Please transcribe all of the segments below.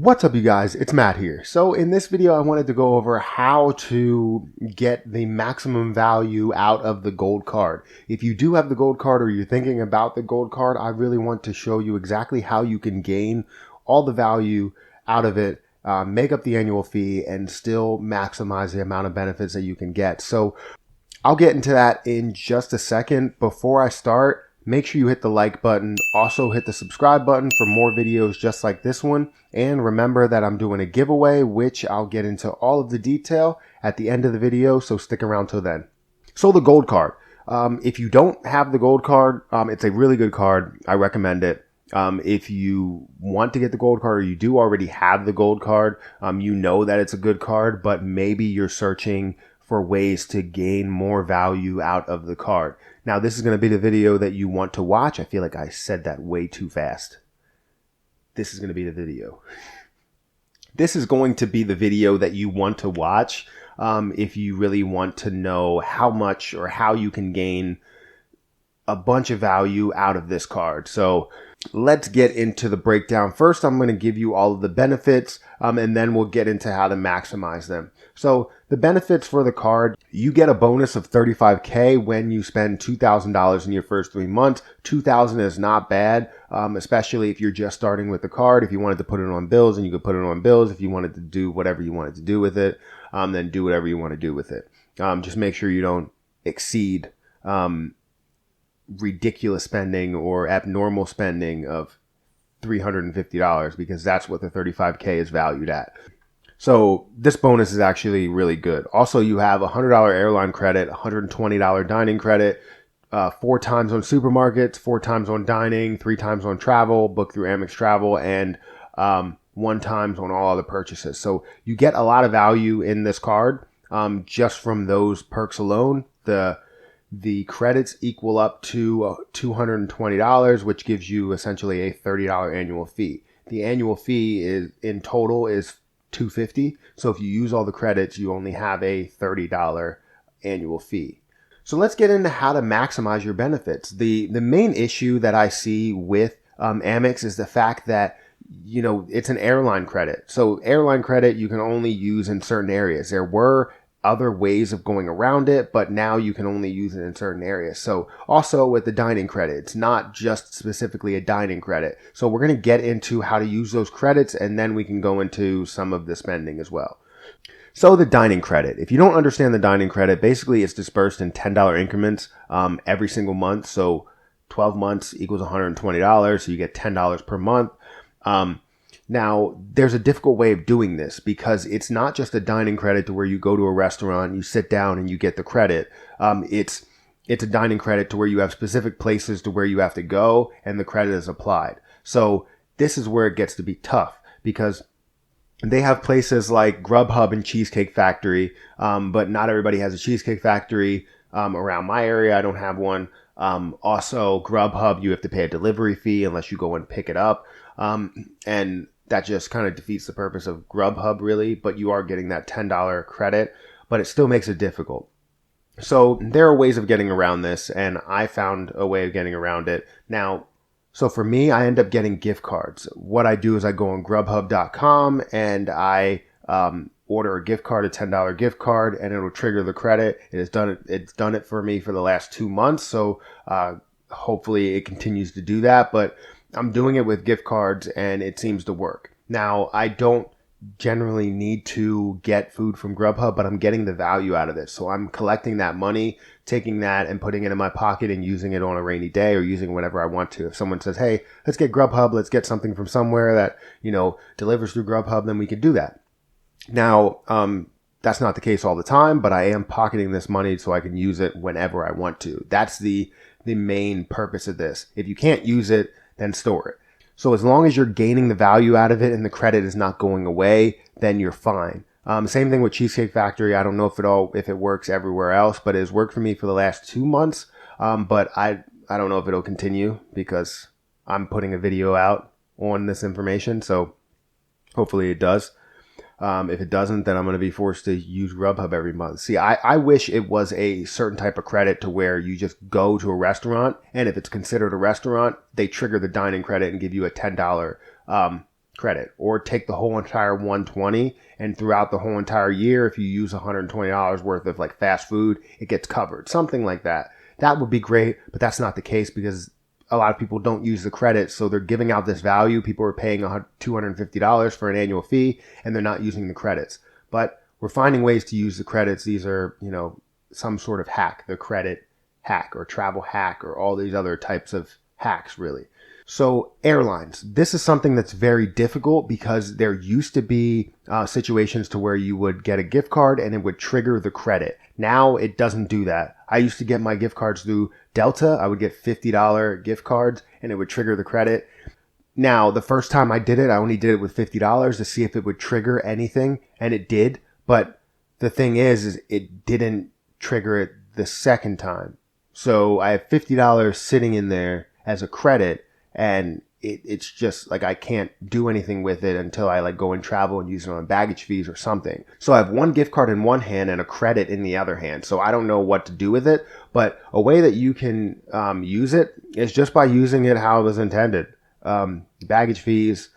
What's up, you guys? It's Matt here. So in this video, I wanted to go over how to get the maximum value out of the gold card. If you do have the gold card or you're thinking about the gold card, I really want to show you exactly how you can gain all the value out of it, make up the annual fee, and still maximize the amount of benefits that you can get. So I'll get into that in just a second. Before I start, make sure you hit the like button. Also hit the subscribe button for more videos just like this one. And remember that I'm doing a giveaway, which I'll get into all of the detail at the end of the video. So stick around till then. So the gold card. If you don't have the gold card, it's a really good card. I recommend it. If you want to get the gold card or you do already have the gold card, you know that it's a good card, but maybe you're searching for ways to gain more value out of the card. Now, this is going to be the video that you want to watch. I feel like I said that way too fast. This is going to be the video. This is going to be the video that you want to watch if you really want to know how much or how you can gain a bunch of value out of this card. So let's get into the breakdown. First, I'm going to give you all of the benefits, and then we'll get into how to maximize them. So the benefits for the card, you get a bonus of $35K when you spend $2,000 in your first 3 months. $2,000 is not bad, especially if you're just starting with the card. If you wanted to put it on bills, and you could put it on bills. If you wanted to do whatever you wanted to do with it, then do whatever you want to do with it. Just make sure you don't exceed ridiculous spending or abnormal spending of $350, because that's what the $35K is valued at. So this bonus is actually really good. Also, you have a $100 airline credit, $120 dining credit, 4 times on supermarkets, 4 times on dining, 3 times on travel, booked through Amex travel, and 1 times on all other purchases. So you get a lot of value in this card just from those perks alone. The credits equal up to $220, which gives you essentially a $30 annual fee. The annual fee is in total is $250. So if you use all the credits, you only have a $30 annual fee. So let's get into how to maximize your benefits. The main issue that I see with Amex is the fact that it's an airline credit. So airline credit you can only use in certain areas. There were other ways of going around it, but now you can only use it in certain areas. So also with the dining credit, it's not just specifically a dining credit. So we're going to get into how to use those credits, and then we can go into some of the spending as well. So the dining credit, if you don't understand the dining credit, basically it's dispersed in $10 increments every single month. So 12 months equals $120. So you get $10 per month. Now, there's a difficult way of doing this because it's not just a dining credit to where you go to a restaurant, you sit down and you get the credit. It's a dining credit to where you have specific places to where you have to go and the credit is applied. So this is where it gets to be tough because they have places like Grubhub and Cheesecake Factory, but not everybody has a Cheesecake Factory around my area. I don't have one. Also, Grubhub, you have to pay a delivery fee unless you go and pick it up. And that just kind of defeats the purpose of Grubhub, really, but you are getting that $10 credit, but it still makes it difficult. So there are ways of getting around this, and I found a way of getting around it. Now, so for me, I end up getting gift cards. What I do is I go on Grubhub.com and I order a gift card, a $10 gift card, and it'll trigger the credit. It's done it for me for the last 2 months, so hopefully it continues to do that, but I'm doing it with gift cards and it seems to work. Now, I don't generally need to get food from Grubhub, but I'm getting the value out of it. So I'm collecting that money, taking that and putting it in my pocket and using it on a rainy day or using whenever I want to. If someone says, hey, let's get Grubhub, let's get something from somewhere that, delivers through Grubhub, then we could do that. Now, that's not the case all the time, but I am pocketing this money so I can use it whenever I want to. That's the main purpose of this. If you can't use it, then store it. So as long as you're gaining the value out of it and the credit is not going away, then you're fine. Same thing with Cheesecake Factory. I don't know if it works everywhere else, but it has worked for me for the last 2 months. But I don't know if it'll continue because I'm putting a video out on this information. So hopefully it does. If it doesn't, then I'm going to be forced to use Grubhub every month. See, I wish it was a certain type of credit to where you just go to a restaurant, and if it's considered a restaurant, they trigger the dining credit and give you a $10 credit, or take the whole entire 120 and throughout the whole entire year, if you use $120 worth of like fast food, it gets covered, something like that. That would be great, but that's not the case because a lot of people don't use the credit. So they're giving out this value. People are paying $250 for an annual fee and they're not using the credits, but we're finding ways to use the credits. These are, some sort of hack, the credit hack or travel hack or all these other types of hacks really. So airlines, this is something that's very difficult because there used to be situations to where you would get a gift card and it would trigger the credit. Now it doesn't do that. I used to get my gift cards through Delta. I would get $50 gift cards and it would trigger the credit. Now, the first time I did it, I only did it with $50 to see if it would trigger anything, and it did. But the thing is it didn't trigger it the second time. So I have $50 sitting in there as a credit, and it's just like I can't do anything with it until I like go and travel and use it on baggage fees or something. So I have one gift card in one hand and a credit in the other hand. So I don't know what to do with it, but a way that you can use it is just by using it how it was intended. Baggage fees,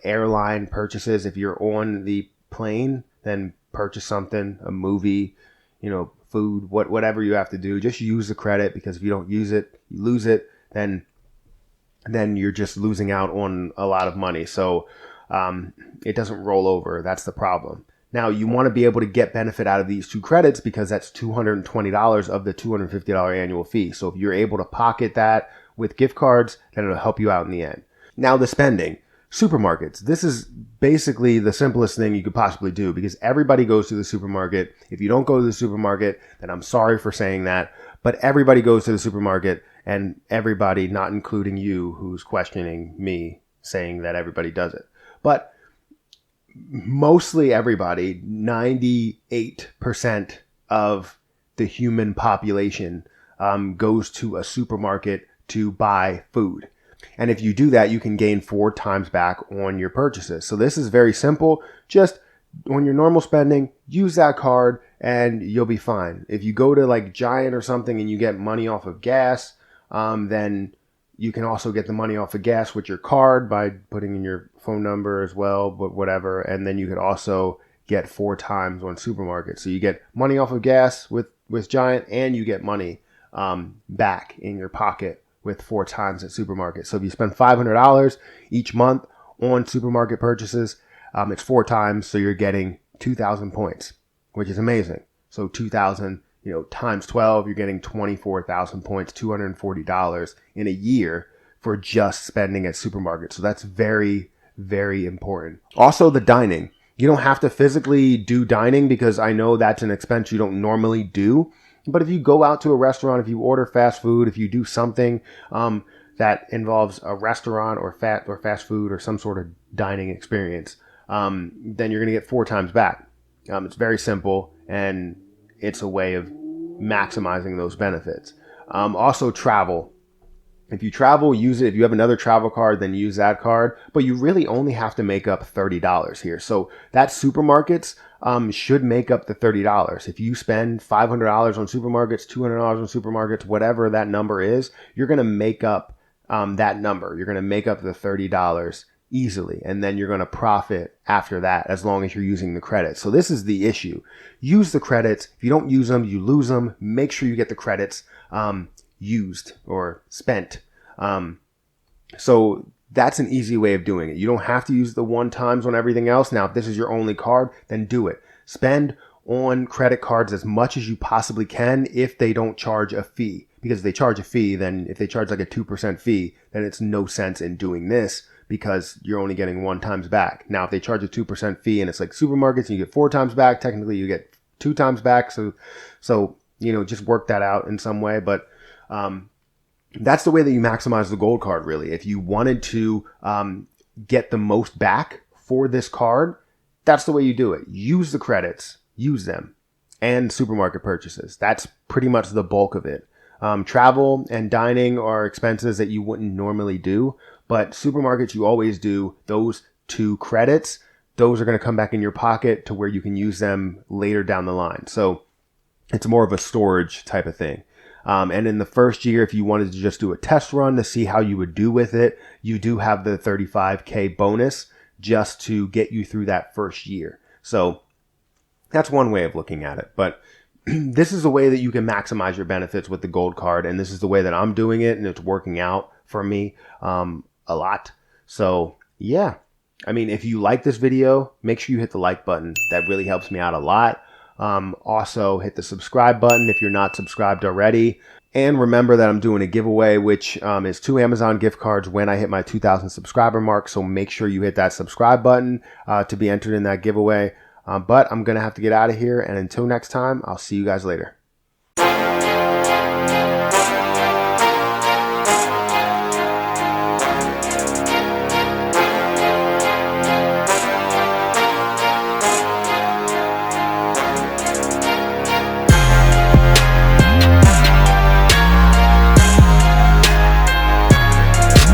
airline purchases. If you're on the plane, then purchase something, a movie, food, whatever you have to do. Just use the credit, because if you don't use it, you lose it. Then you're just losing out on a lot of money. So it doesn't roll over. That's the problem. Now, you want to be able to get benefit out of these two credits because that's $220 of the $250 annual fee. So if you're able to pocket that with gift cards, then it'll help you out in the end. Now, the spending. Supermarkets. This is basically the simplest thing you could possibly do because everybody goes to the supermarket. If you don't go to the supermarket, then I'm sorry for saying that, but everybody goes to the supermarket, and everybody, not including you who's questioning me saying that everybody does it. But mostly everybody, 98% of the human population goes to a supermarket to buy food. And if you do that, you can gain 4 times back on your purchases. So this is very simple. Just on your normal spending, use that card and you'll be fine. If you go to like Giant or something and you get money off of gas, then you can also get the money off of gas with your card by putting in your phone number as well, but whatever. And then you could also get 4 times on supermarkets. So you get money off of gas with Giant, and you get money back in your pocket with 4 times at supermarkets. So if you spend $500 each month on supermarket purchases, it's 4 times. So you're getting 2,000 points, which is amazing. So 2,000, times 12, you're getting 24,000 points, $240 in a year for just spending at supermarkets. So that's very, very important. Also, the dining. You don't have to physically do dining because I know that's an expense you don't normally do. But if you go out to a restaurant, if you order fast food, if you do something that involves a restaurant or fast food or some sort of dining experience, then you're going to get 4 times back. It's very simple, and it's a way of maximizing those benefits. Also, travel. If you travel, use it. If you have another travel card, then use that card. But you really only have to make up $30 here. So that supermarkets should make up the $30. If you spend $500 on supermarkets, $200 on supermarkets, whatever that number is, you're going to make up that number. You're going to make up the $30 easily. And then you're going to profit after that as long as you're using the credits. So this is the issue. Use the credits. If you don't use them, you lose them. Make sure you get the credits used or spent. So that's an easy way of doing it. You don't have to use the 1 times on everything else. Now, if this is your only card, then do it. Spend on credit cards as much as you possibly can if they don't charge a fee. Because if they charge a fee, then if they charge like a 2% fee, then it's no sense in doing this because you're only getting 1 times back. Now, if they charge a 2% fee and it's like supermarkets and you get 4 times back, technically you get 2 times back. So just work that out in some way. But that's the way that you maximize the gold card, really. If you wanted to get the most back for this card, that's the way you do it. Use the credits, use them, and supermarket purchases. That's pretty much the bulk of it. Travel and dining are expenses that you wouldn't normally do, but supermarkets, you always do those 2 credits. Those are going to come back in your pocket to where you can use them later down the line. So it's more of a storage type of thing. And in the first year, if you wanted to just do a test run to see how you would do with it, you do have the $35K bonus just to get you through that first year. So that's one way of looking at it. But this is a way that you can maximize your benefits with the gold card. And this is the way that I'm doing it. And it's working out for me a lot. So yeah, I mean, if you like this video, make sure you hit the like button. That really helps me out a lot. Also hit the subscribe button if you're not subscribed already. And remember that I'm doing a giveaway, which is 2 Amazon gift cards when I hit my 2,000 subscriber mark. So make sure you hit that subscribe button to be entered in that giveaway. But I'm going to have to get out of here. And until next time, I'll see you guys later.